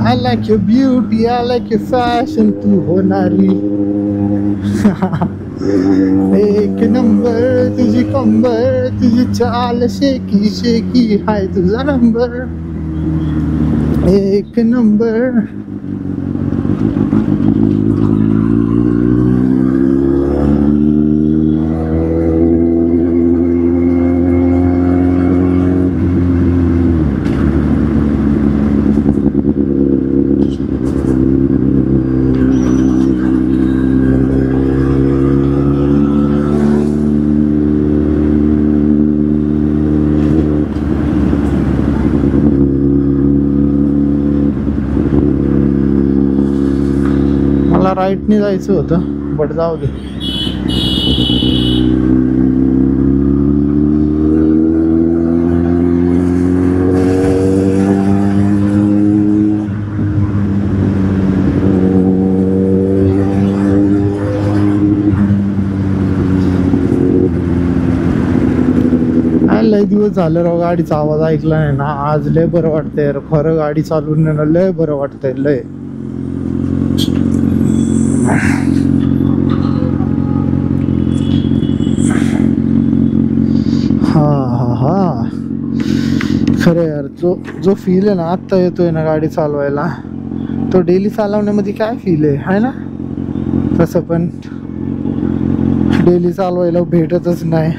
I like your beauty, I like your fashion, तू होणारी एक number, तुझी कंबर, तुझी चाल शेकी शेकी, हाय तुझा नंबर एक नंबर. मला राईटने जायचं होतं बट जाऊ दे. लय दिवस झालं राव गाडीचा आवाज ऐकला नाही ना. आज लय बरं वाटतंय खरं. गाडी चालवून लय बरं वाटतंय लय. हा खरं यार. जो फील आहे ना आत्ता येतोय ना गाडी चालवायला, तो डेली चालवण्यामध्ये काय फील आहे ना, तसं पण डेली चालवायला भेटतच नाही.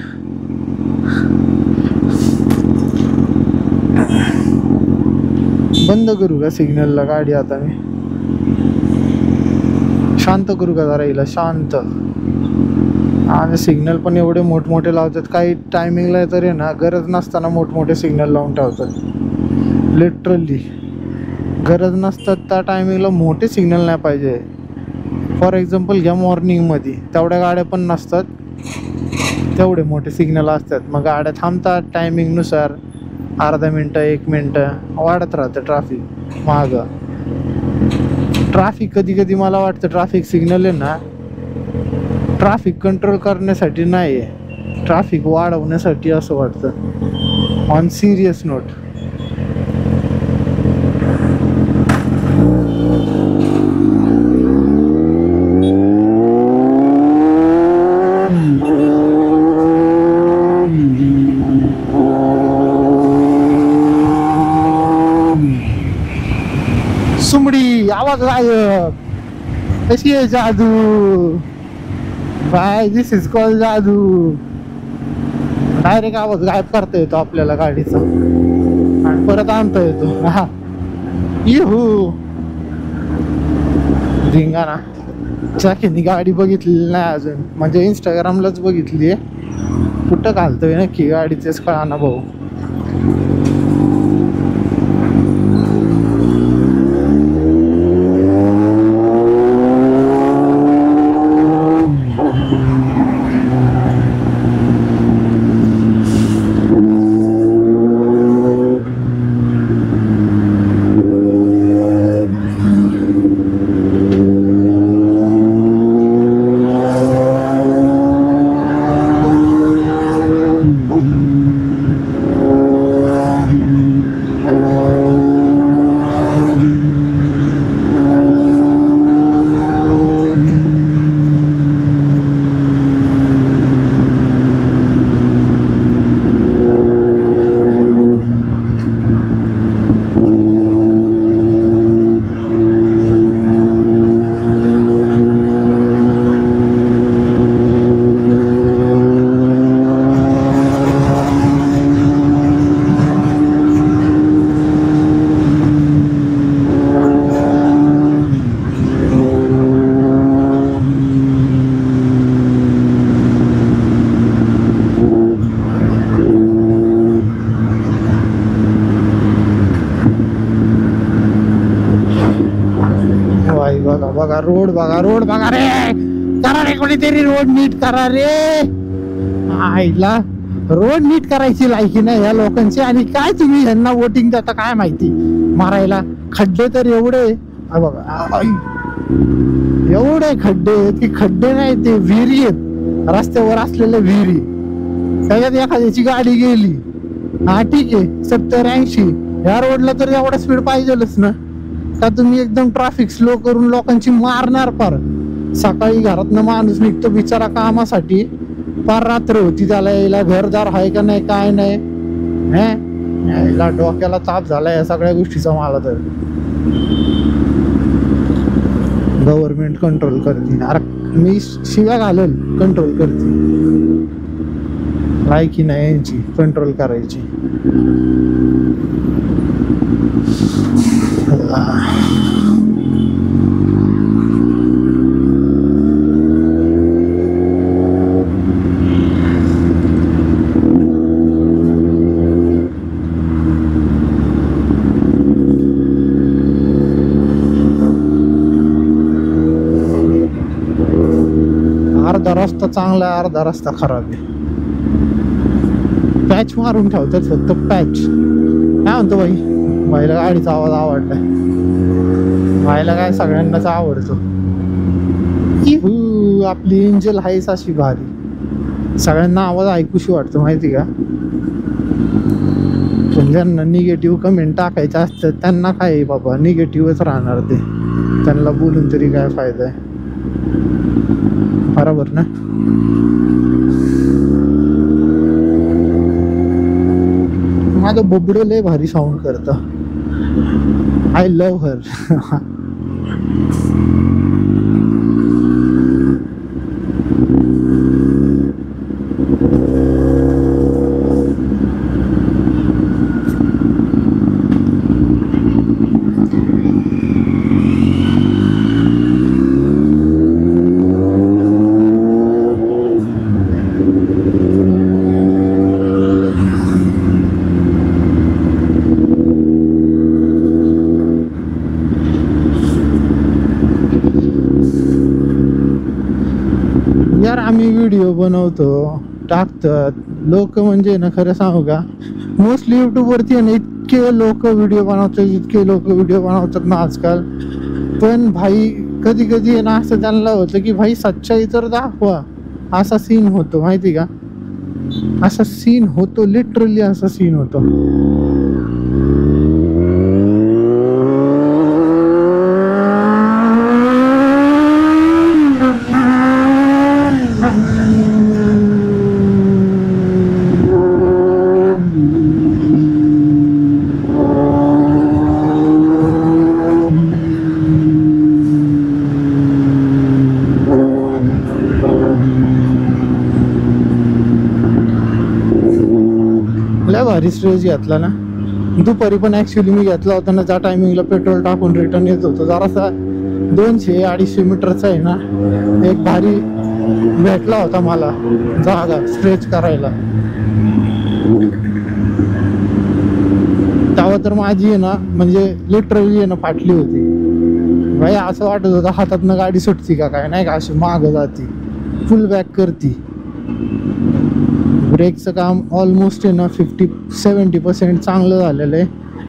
बंद करू का सिग्नलला गाडी आता? मी शांत करू का जरा हिला? शांत. आणि सिग्नल पण एवढे मोठमोठे लावतात काही टायमिंगला, तर आहे ना गरज नसताना मोठमोठे सिग्नल लावून ठेवतात. लिटरली गरज नसतात त्या टायमिंगला मोठे सिग्नल नाही पाहिजे. फॉर एक्झाम्पल घ्या मॉर्निंगमध्ये, तेवढ्या गाड्या पण नसतात, तेवढे मोठे सिग्नल असतात. मग गाड्या थांबतात टायमिंगनुसार, अर्धा मिनटं 1 मिनटं वाढत राहतं ट्रॅफिक मागं. ट्रॅफिक कधी कधी मला वाटतं ट्रॅफिक सिग्नल आहे ना ट्रॅफिक कंट्रोल करण्यासाठी नाही आहे, ट्रॅफिक वाढवण्यासाठी असं वाटतं. On serious note. सुमडी आवाज गायब. कशी आहे जादू? बाय दिस इज कॉल जादू. डायरेक्ट आवाज गायब करता येतो आपल्याला गाडीचा आणि परत आणता येतो. हा येऊ धिंगाणा. चाकीनी गाडी बघितली नाही अजून, म्हणजे इंस्टाग्रामलाच बघितली आहे. कुठं घालतोय नक्की गाडीचेच कळाना भाऊ. बघा रोड बघा रे. करा रे कोणीतरी रोड नीट करा रे. आईला रोड नीट करायची लायकी नाही या लोकांची. आणि काय तुम्ही यांना वोटिंग देता काय माहिती मारायला. खड्डे तर एवढे बघा, एवढे खड्डे की खड्डे नाही ते विहिरी आहेत, रस्त्यावर असलेल्या विहिरी. त्याच्यात एखाद्याची गाडी गेली, हा ठीक आहे 70-80, या रोडला तर एवढा स्पीड पाहिजेलच ना. का तुम्ही एकदम ट्रॅफिक स्लो करून लोकांची मारणार पार. सकाळी घरातनं माणूस निघतो बिचारा कामासाठी, पार रात्र होती त्याला यायला, घरदार आहे का नाही काय नाही. यायला डोक्याला ताप झाला या सगळ्या गोष्टीचा मला तर. गव्हर्नमेंट कंट्रोल करते. अरे मी शिव्या घालेल, कंट्रोल करते. लायकी नाही यांची कंट्रोल करायची. अर्धा रस्ता चांगला आहे, अर्धा रस्ता खराब आहे. पॅच मारून ठेवतात फक्त पॅच. काय म्हणतो बाई, बाईला गाडीचा आवाज आवडलाय. बाईला काय सगळ्यांनाच आवडतो. आपली एंजल आहेच अशी भारी, सगळ्यांना आवाज ऐकूशी वाटतो माहिती का. पण ज्यांना निगेटिव्ह कमेंट टाकायच्या असतात त्यांना काय बाबा, निगेटिव्हच राहणार ते. त्यांना बोलून तरी काय फायदा आहे, बरोबर ना. माझं बबडं लय भारी साऊंड करतं. I love her. यार आम्ही व्हिडिओ बनवतो टाकतात लोक, म्हणजे ना खरं सांगू का, मोस्टली यूट्यूबवरती आहे ना इतके लोक व्हिडिओ बनवतात, इतके लोक व्हिडिओ बनवतात ना आजकाल. पण भाई कधी कधी आहे ना असं त्यांना होतं की भाई सच्चाई तर दाखवा. असा सीन होतो माहिती का, असा सीन होतो, लिटरली असा सीन होतो. भारी स्ट्रेस घेतला ना दुपारी. पण ऍक्च्युली मी घेतला होता ना, ज्या टायमिंगला पेट्रोल टाकून रिटर्न येत होतो, जरासा 200-250 मीटरचा आहे ना एक भारी भेटला होता मला जागा स्ट्रेच करायला. तेव्हा तर माझी आहे ना म्हणजे लिटरली आहे ना फाटली होती भाई. असं वाटत होतं हातातनं गाडी सुटती का काय, नाही का अशी मागं जाती, फुल बॅक करती. ब्रेकचं काम ऑलमोस्ट आहे ना 50-70% चांगलं झालेलं आहे.